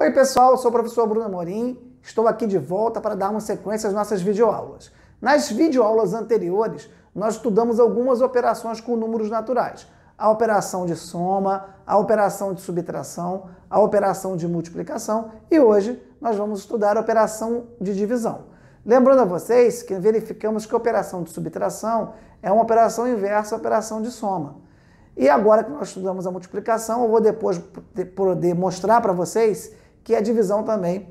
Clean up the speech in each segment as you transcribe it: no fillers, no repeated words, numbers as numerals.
Oi pessoal, eu sou o professor Bruno Amorim, estou aqui de volta para dar uma sequência às nossas videoaulas. Nas videoaulas anteriores, nós estudamos algumas operações com números naturais. A operação de soma, a operação de subtração, a operação de multiplicação e hoje nós vamos estudar a operação de divisão. Lembrando a vocês que verificamos que a operação de subtração é uma operação inversa à operação de soma. E agora que nós estudamos a multiplicação, eu vou depois poder mostrar para vocês que a divisão também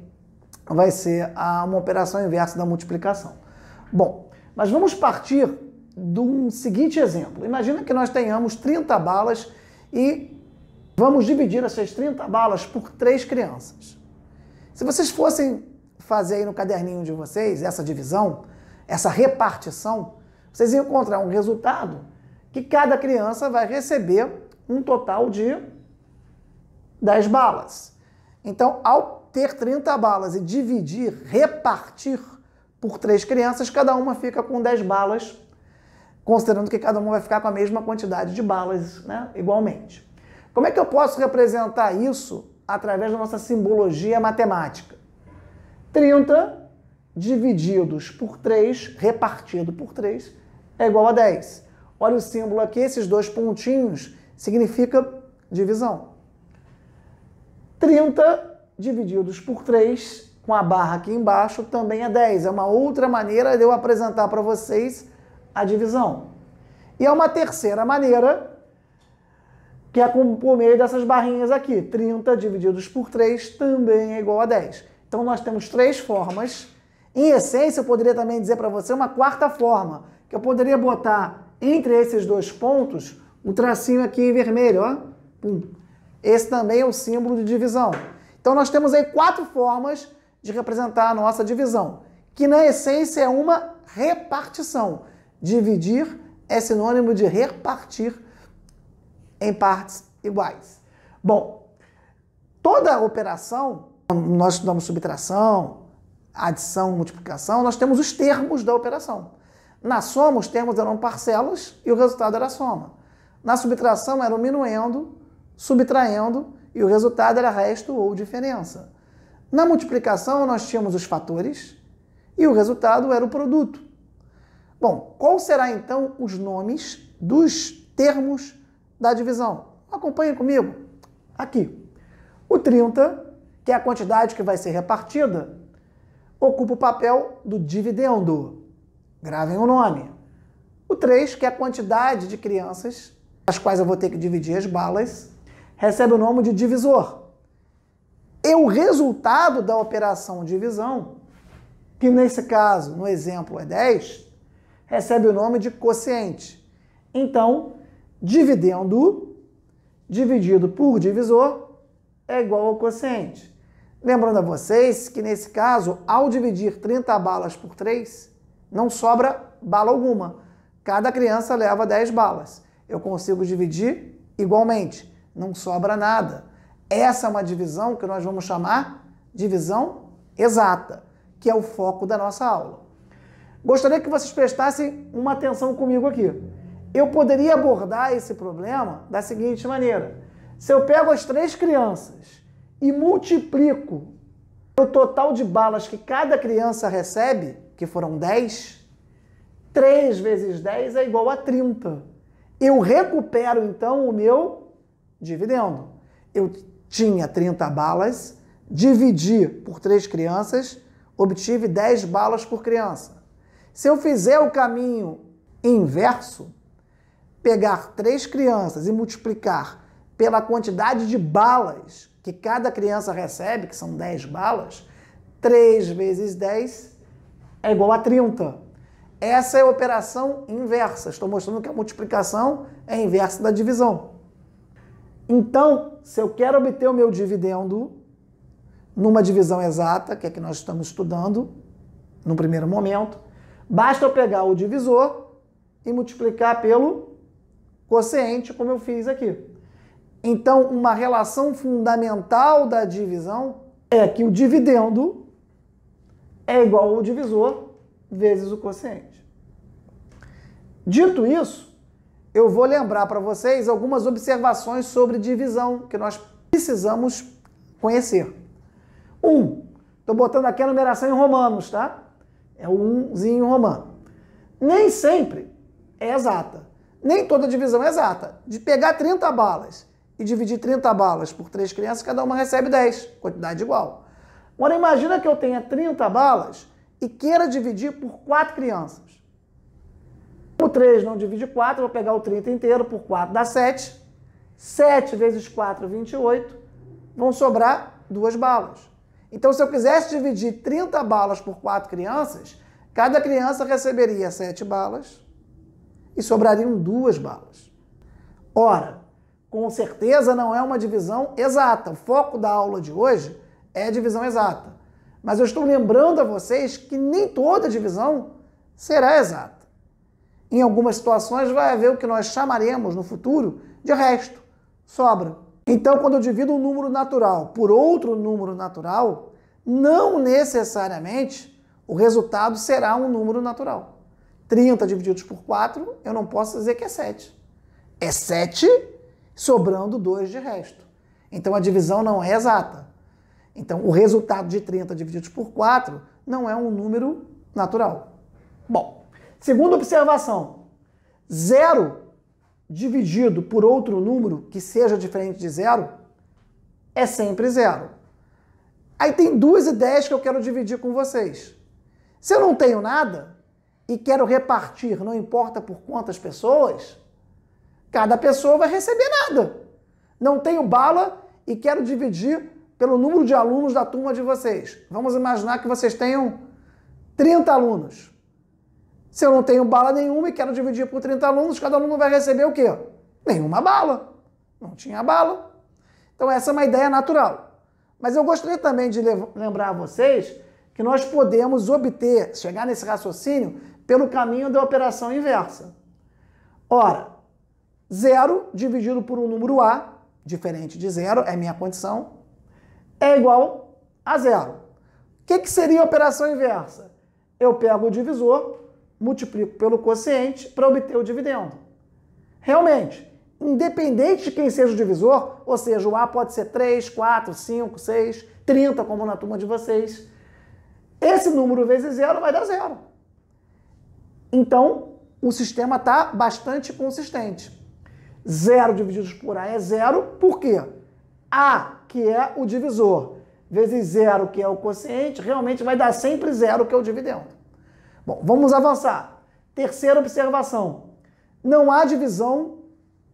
vai ser uma operação inversa da multiplicação. Bom, mas vamos partir de um seguinte exemplo. Imagina que nós tenhamos 30 balas e vamos dividir essas 30 balas por 3 crianças. Se vocês fossem fazer aí no caderninho de vocês essa divisão, essa repartição, vocês iam encontrar um resultado que cada criança vai receber um total de 10 balas. Então, ao ter 30 balas e dividir, repartir por 3 crianças, cada uma fica com 10 balas, considerando que cada uma vai ficar com a mesma quantidade de balas, né, igualmente. Como é que eu posso representar isso através da nossa simbologia matemática? 30 divididos por 3, repartido por 3, é igual a 10. Olha o símbolo aqui, esses 2 pontinhos significa divisão. 30 divididos por 3, com a barra aqui embaixo, também é 10. É uma outra maneira de eu apresentar para vocês a divisão. E é uma terceira maneira, que é por meio dessas barrinhas aqui. 30 divididos por 3 também é igual a 10. Então nós temos 3 formas. Em essência, eu poderia também dizer para você uma quarta forma, que eu poderia botar entre esses 2 pontos o tracinho aqui em vermelho, ó. Pum. Esse também é o símbolo de divisão. Então nós temos aí 4 formas de representar a nossa divisão, que na essência é uma repartição. Dividir é sinônimo de repartir em partes iguais. Bom, toda operação, nós estudamos subtração, adição, multiplicação, nós temos os termos da operação. Na soma, os termos eram parcelas e o resultado era a soma. Na subtração, era o minuendo, subtraindo e o resultado era resto ou diferença. Na multiplicação, nós tínhamos os fatores e o resultado era o produto. Bom, qual será então os nomes dos termos da divisão? Acompanhe comigo. Aqui. O 30, que é a quantidade que vai ser repartida, ocupa o papel do dividendo. Gravem o nome. O 3, que é a quantidade de crianças, as quais eu vou ter que dividir as balas, recebe o nome de divisor. E o resultado da operação divisão, que nesse caso, no exemplo, é 10, recebe o nome de quociente. Então, dividendo dividido por divisor é igual ao quociente. Lembrando a vocês que nesse caso, ao dividir 30 balas por 3, não sobra bala alguma. Cada criança leva 10 balas. Eu consigo dividir igualmente. Não sobra nada. Essa é uma divisão que nós vamos chamar divisão exata, que é o foco da nossa aula. Gostaria que vocês prestassem uma atenção comigo aqui. Eu poderia abordar esse problema da seguinte maneira. Se eu pego as 3 crianças e multiplico o total de balas que cada criança recebe, que foram 10, 3 vezes 10 é igual a 30. Eu recupero, então, o meu dividendo. Eu tinha 30 balas, dividi por 3 crianças, obtive 10 balas por criança. Se eu fizer o caminho inverso, pegar 3 crianças e multiplicar pela quantidade de balas que cada criança recebe, que são 10 balas, 3 vezes 10 é igual a 30. Essa é a operação inversa. Estou mostrando que a multiplicação é inversa da divisão. Então, se eu quero obter o meu dividendo numa divisão exata, que é que nós estamos estudando no primeiro momento, basta eu pegar o divisor e multiplicar pelo quociente, como eu fiz aqui. Então, uma relação fundamental da divisão é que o dividendo é igual ao divisor vezes o quociente. Dito isso, eu vou lembrar para vocês algumas observações sobre divisão que nós precisamos conhecer. 1. Estou botando aqui a numeração em romanos, tá? É o 1zinho romano. Nem sempre é exata. Nem toda divisão é exata. De pegar 30 balas e dividir 30 balas por 3 crianças, cada uma recebe 10, quantidade igual. Agora imagina que eu tenha 30 balas e queira dividir por 4 crianças. O 3 não divide 4, eu vou pegar o 30 inteiro por 4 dá 7. 7 vezes 4, 28. Vão sobrar 2 balas. Então, se eu quisesse dividir 30 balas por 4 crianças, cada criança receberia 7 balas e sobrariam 2 balas. Ora, com certeza não é uma divisão exata. O foco da aula de hoje é a divisão exata. Mas eu estou lembrando a vocês que nem toda divisão será exata. Em algumas situações vai haver o que nós chamaremos no futuro de resto, sobra. Então, quando eu divido um número natural por outro número natural, não necessariamente o resultado será um número natural. 30 divididos por 4, eu não posso dizer que é 7. É 7 sobrando 2 de resto. Então, a divisão não é exata. Então, o resultado de 30 divididos por 4 não é um número natural. Bom, segunda observação, 0 dividido por outro número que seja diferente de 0 é sempre 0. Aí tem 2 ideias que eu quero dividir com vocês. Se eu não tenho nada e quero repartir, não importa por quantas pessoas, cada pessoa vai receber nada. Não tenho bala e quero dividir pelo número de alunos da turma de vocês. Vamos imaginar que vocês tenham 30 alunos. Se eu não tenho bala nenhuma e quero dividir por 30 alunos, cada aluno vai receber o quê? Nenhuma bala. Não tinha bala. Então essa é uma ideia natural. Mas eu gostaria também de lembrar a vocês que nós podemos obter, chegar nesse raciocínio, pelo caminho da operação inversa. Ora, 0 dividido por um número A, diferente de 0, é minha condição, é igual a 0. O que seria a operação inversa? Eu pego o divisor, multiplico pelo quociente para obter o dividendo. Realmente, independente de quem seja o divisor, ou seja, o A pode ser 3, 4, 5, 6, 30, como na turma de vocês, esse número vezes 0 vai dar 0. Então, o sistema está bastante consistente. 0 dividido por A é 0, por quê? A, que é o divisor, vezes 0, que é o quociente, realmente vai dar sempre 0, que é o dividendo. Bom, vamos avançar. Terceira observação. Não há divisão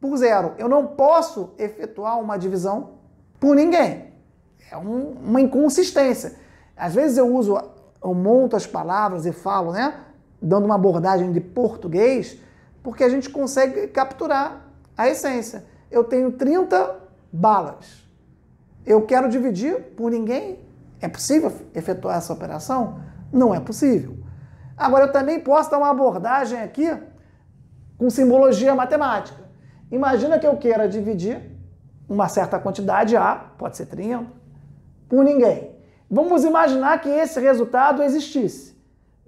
por 0. Eu não posso efetuar uma divisão por ninguém. É uma inconsistência. Às vezes eu monto as palavras e falo, né? Dando uma abordagem de português, porque a gente consegue capturar a essência. Eu tenho 30 balas. Eu quero dividir por ninguém? É possível efetuar essa operação? Não é possível. Agora, eu também posso dar uma abordagem aqui com simbologia matemática. Imagina que eu queira dividir uma certa quantidade A, pode ser 30, por ninguém. Vamos imaginar que esse resultado existisse.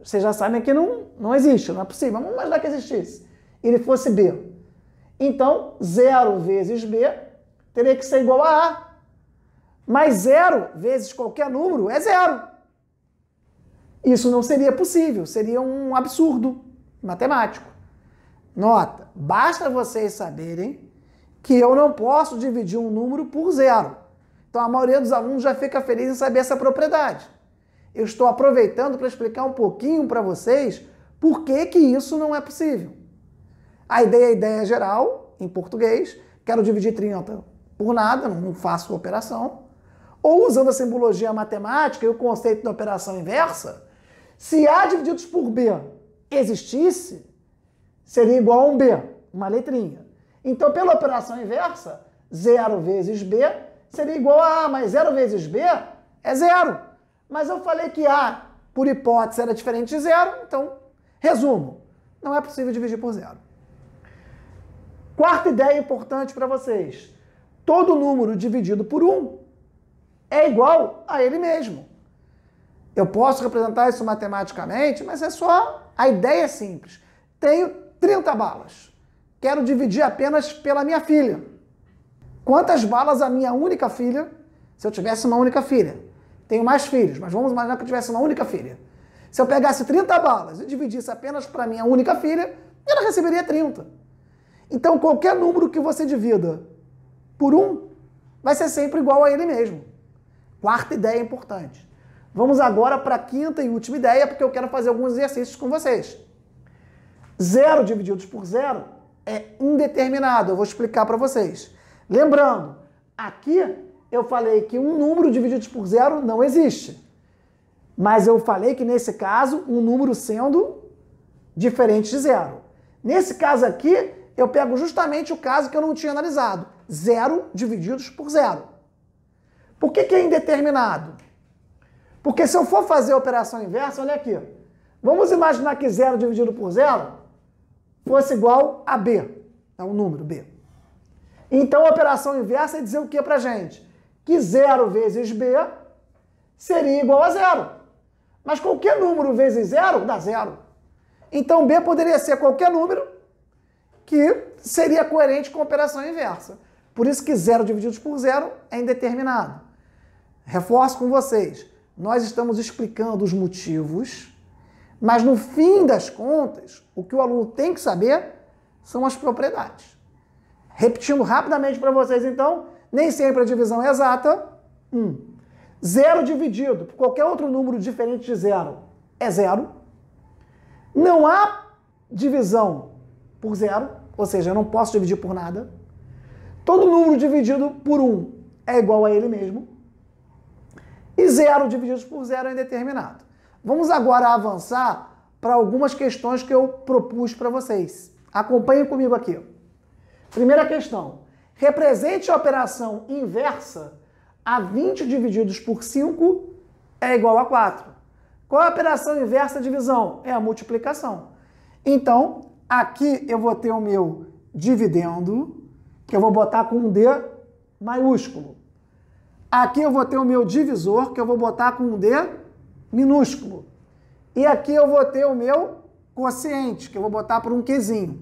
Vocês já sabem que não existe, não é possível. Vamos imaginar que existisse. Ele fosse B. Então, 0 vezes B teria que ser igual a A. Mas 0 vezes qualquer número é 0. Isso não seria possível, seria um absurdo matemático. Nota, basta vocês saberem que eu não posso dividir um número por 0. Então a maioria dos alunos já fica feliz em saber essa propriedade. Eu estou aproveitando para explicar um pouquinho para vocês por que isso não é possível. A ideia geral, em português, quero dividir 30 por nada, não faço operação. Ou usando a simbologia matemática e o conceito da operação inversa, se A divididos por B existisse, seria igual a um B, uma letrinha. Então, pela operação inversa, 0 vezes B seria igual a A, mas 0 vezes B é 0. Mas eu falei que A, por hipótese, era diferente de 0, então, resumo, não é possível dividir por 0. Quarta ideia importante para vocês. Todo número dividido por 1 é igual a ele mesmo. Eu posso representar isso matematicamente, mas é só... A ideia é simples. Tenho 30 balas. Quero dividir apenas pela minha filha. Quantas balas a minha única filha, se eu tivesse uma única filha, tenho mais filhos, mas vamos imaginar que eu tivesse uma única filha. Se eu pegasse 30 balas e dividisse apenas para minha única filha, ela receberia 30. Então, qualquer número que você divida por 1 vai ser sempre igual a ele mesmo. Quarta ideia importante. Vamos agora para a quinta e última ideia, porque eu quero fazer alguns exercícios com vocês. 0 divididos por 0 é indeterminado. Eu vou explicar para vocês. Lembrando, aqui eu falei que um número dividido por 0 não existe. Mas eu falei que, nesse caso, um número sendo diferente de 0. Nesse caso aqui, eu pego justamente o caso que eu não tinha analisado. 0 divididos por 0. Por que é indeterminado? Porque se eu for fazer a operação inversa, olha aqui. Vamos imaginar que 0 dividido por 0 fosse igual a B. É um número, B. Então, a operação inversa é dizer o que pra gente? Que 0 vezes B seria igual a 0. Mas qualquer número vezes 0 dá 0. Então, B poderia ser qualquer número que seria coerente com a operação inversa. Por isso que 0 dividido por 0 é indeterminado. Reforço com vocês. Nós estamos explicando os motivos, mas no fim das contas, o que o aluno tem que saber são as propriedades. Repetindo rapidamente para vocês, então, nem sempre a divisão é exata. 0 dividido por qualquer outro número diferente de 0 é 0. Não há divisão por 0, ou seja, eu não posso dividir por nada. Todo número dividido por 1 é igual a ele mesmo. E 0 dividido por 0 é indeterminado. Vamos agora avançar para algumas questões que eu propus para vocês. Acompanhem comigo aqui. Primeira questão. Represente a operação inversa a 20 divididos por 5 é igual a 4. Qual é a operação inversa de divisão? É a multiplicação. Então, aqui eu vou ter o meu dividendo, que eu vou botar com um D maiúsculo. Aqui eu vou ter o meu divisor, que eu vou botar com um D minúsculo. E aqui eu vou ter o meu quociente, que eu vou botar por um Qzinho.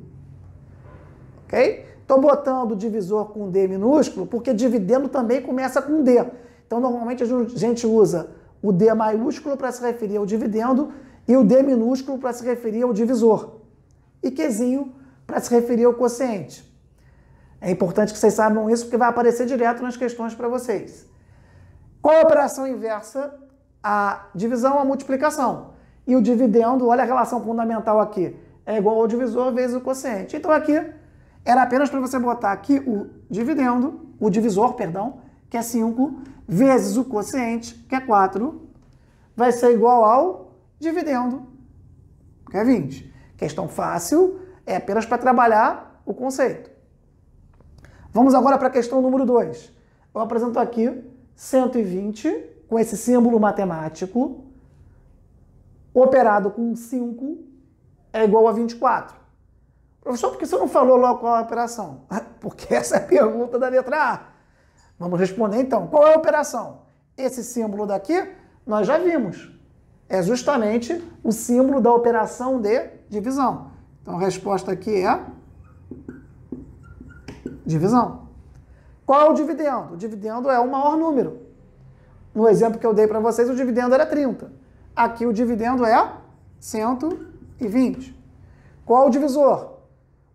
Ok? Estou botando o divisor com D minúsculo, porque dividendo também começa com D. Então, normalmente a gente usa o D maiúsculo para se referir ao dividendo e o D minúsculo para se referir ao divisor. E Qzinho para se referir ao quociente. É importante que vocês saibam isso, porque vai aparecer direto nas questões para vocês. Qual a operação inversa? A divisão, a multiplicação. E o dividendo, olha a relação fundamental aqui, é igual ao divisor vezes o quociente. Então aqui, era apenas para você botar aqui o dividendo, o divisor, perdão, que é 5, vezes o quociente, que é 4, vai ser igual ao dividendo, que é 20. Questão fácil, é apenas para trabalhar o conceito. Vamos agora para a questão número 2. Eu apresento aqui 120, com esse símbolo matemático, operado com 5, é igual a 24. Professor, por que você não falou logo qual é a operação? Porque essa é a pergunta da letra A. Vamos responder então. Qual é a operação? Esse símbolo daqui, nós já vimos. É justamente o símbolo da operação de divisão. Então a resposta aqui é divisão. Qual é o dividendo? O dividendo é o maior número. No exemplo que eu dei para vocês, o dividendo era 30. Aqui o dividendo é 120. Qual é o divisor?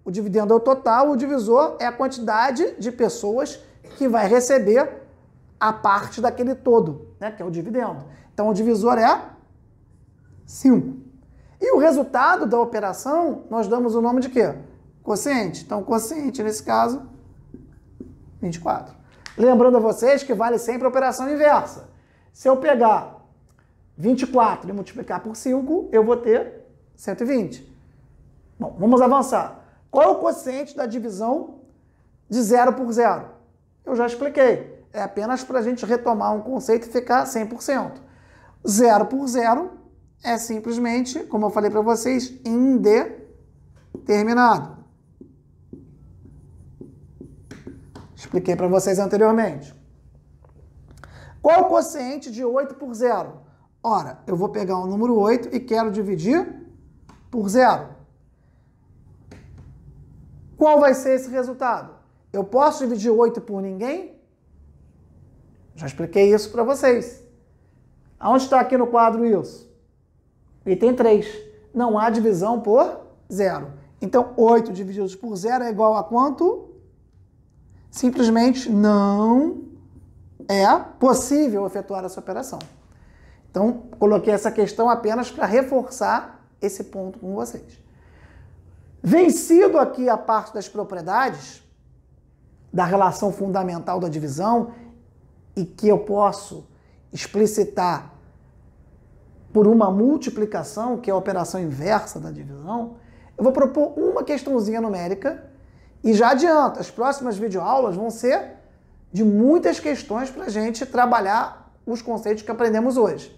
O dividendo é o total, o divisor é a quantidade de pessoas que vai receber a parte daquele todo, né, que é o dividendo. Então o divisor é 5. E o resultado da operação, nós damos o nome de quê? Quociente. Então, quociente, nesse caso, 24. Lembrando a vocês que vale sempre a operação inversa. Se eu pegar 24 e multiplicar por 5, eu vou ter 120. Bom, vamos avançar. Qual é o quociente da divisão de 0 por 0? Eu já expliquei. É apenas para a gente retomar um conceito e ficar 100%. 0 por 0 é simplesmente, como eu falei para vocês, indeterminado. Expliquei para vocês anteriormente. Qual o quociente de 8 por 0? Ora, eu vou pegar o número 8 e quero dividir por 0. Qual vai ser esse resultado? Eu posso dividir 8 por ninguém? Já expliquei isso para vocês. Aonde está aqui no quadro isso? Item 3. Não há divisão por zero. Então, 8 divididos por zero é igual a quanto? Simplesmente não é possível efetuar essa operação. Então, coloquei essa questão apenas para reforçar esse ponto com vocês. Vencido aqui a parte das propriedades, da relação fundamental da divisão, e que eu posso explicitar por uma multiplicação, que é a operação inversa da divisão, eu vou propor uma questãozinha numérica e já adianto, as próximas videoaulas vão ser de muitas questões para a gente trabalhar os conceitos que aprendemos hoje.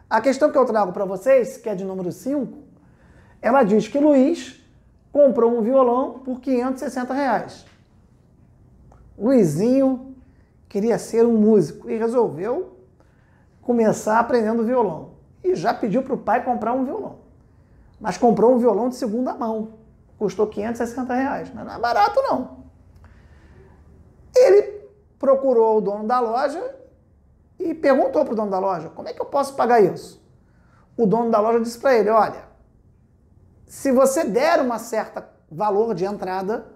A questão que eu trago para vocês, que é de número 5, ela diz que Luiz comprou um violão por R$560. Luizinho queria ser um músico e resolveu começar aprendendo violão. E já pediu para o pai comprar um violão. Mas comprou um violão de segunda mão. Custou R$560. Não é barato, não. Ele procurou o dono da loja e perguntou para o dono da loja, como é que eu posso pagar isso? O dono da loja disse para ele, olha, se você der um certo valor de entrada,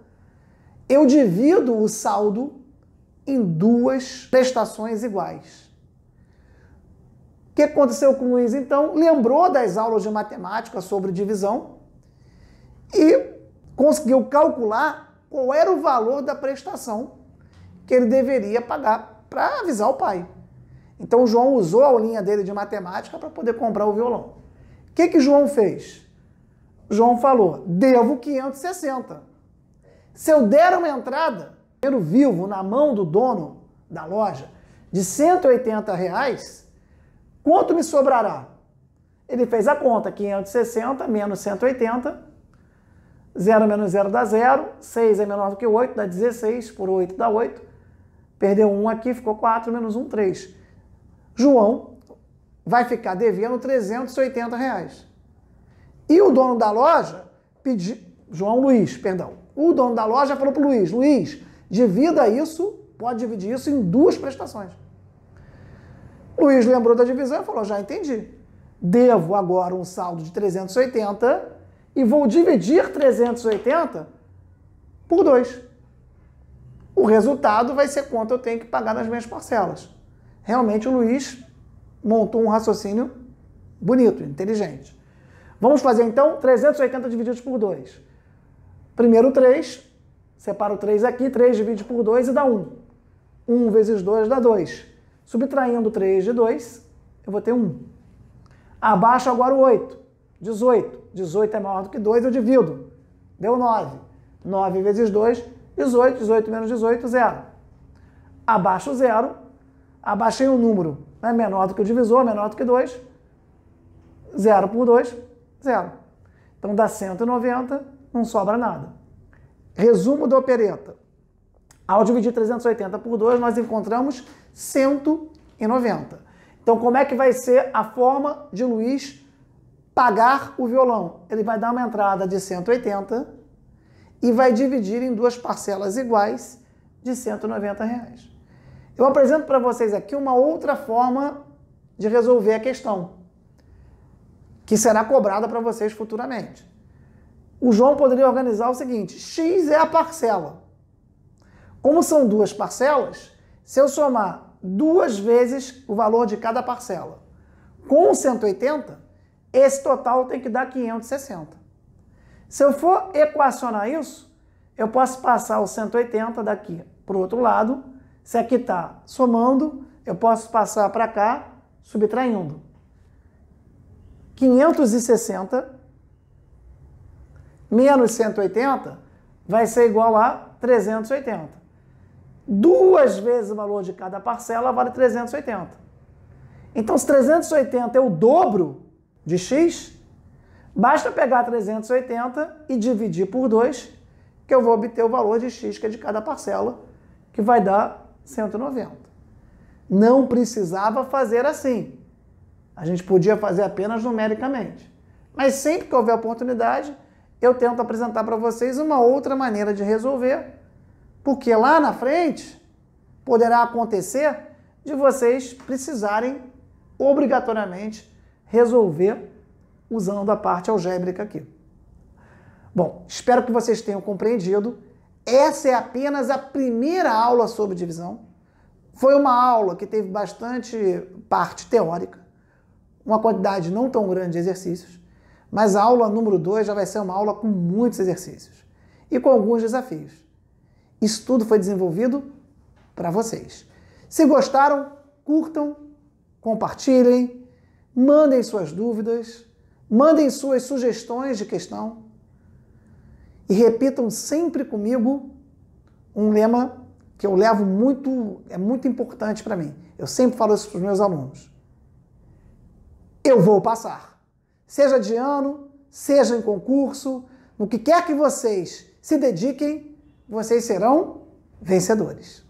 eu divido o saldo em 2 prestações iguais. O que aconteceu com o Luiz, então? Lembrou das aulas de matemática sobre divisão e conseguiu calcular qual era o valor da prestação que ele deveria pagar para avisar o pai. Então, o João usou a aulinha dele de matemática para poder comprar o violão. O que João fez? João falou, devo 560. Se eu der uma entrada, dinheiro vivo na mão do dono da loja, de R$180, quanto me sobrará? Ele fez a conta, 560 menos 180, 0 menos 0 dá 0, 6 é menor do que 8, dá 16, por 8 dá 8, perdeu 1 aqui, ficou 4, menos 1, 3. João vai ficar devendo R$380. E o dono da loja pediu, Luiz, o dono da loja falou para o Luiz, Luiz, divida isso, pode dividir isso em 2 prestações. Luiz lembrou da divisão e falou, já entendi. Devo agora um saldo de 380 e vou dividir 380 por 2. O resultado vai ser quanto eu tenho que pagar nas minhas parcelas. Realmente o Luiz montou um raciocínio bonito, inteligente. Vamos fazer então 380 divididos por 2. Primeiro 3, separa o 3 aqui, 3 divide por 2 e dá 1. 1 vezes 2 dá 2. Subtraindo 3 de 2, eu vou ter 1. Abaixo agora o 8, 18. 18 é maior do que 2, eu divido. Deu 9. 9 vezes 2, 18. 18 menos 18, 0. Abaixo o 0. Abaixei o número, né? Menor do que o divisor, menor do que 2. 0 por 2, 0. Então dá 190, não sobra nada. Resumo da opereta. Ao dividir 380 por 2, nós encontramos 190. Então, como é que vai ser a forma de Luiz pagar o violão? Ele vai dar uma entrada de 180 e vai dividir em 2 parcelas iguais de R$190. Eu apresento para vocês aqui uma outra forma de resolver a questão, que será cobrada para vocês futuramente. O João poderia organizar o seguinte, X é a parcela. Como são 2 parcelas, se eu somar 2 vezes o valor de cada parcela com 180, esse total tem que dar 560. Se eu for equacionar isso, eu posso passar o 180 daqui para o outro lado. Se aqui está somando, eu posso passar para cá, subtraindo. 560 menos 180 vai ser igual a 380. 2 vezes o valor de cada parcela vale 380. Então, se 380 é o dobro de x, basta pegar 380 e dividir por 2, que eu vou obter o valor de x, que é de cada parcela, que vai dar 190. Não precisava fazer assim. A gente podia fazer apenas numericamente. Mas sempre que houver oportunidade, eu tento apresentar para vocês uma outra maneira de resolver, porque lá na frente poderá acontecer de vocês precisarem obrigatoriamente resolver usando a parte algébrica aqui. Bom, espero que vocês tenham compreendido. Essa é apenas a primeira aula sobre divisão. Foi uma aula que teve bastante parte teórica, uma quantidade não tão grande de exercícios, mas a aula número 2 já vai ser uma aula com muitos exercícios e com alguns desafios. Isso tudo foi desenvolvido para vocês. Se gostaram, curtam, compartilhem, mandem suas dúvidas, mandem suas sugestões de questão e repitam sempre comigo um lema que eu levo é muito importante para mim. Eu sempre falo isso para os meus alunos. Eu vou passar. Seja de ano, seja em concurso, no que quer que vocês se dediquem, vocês serão vencedores.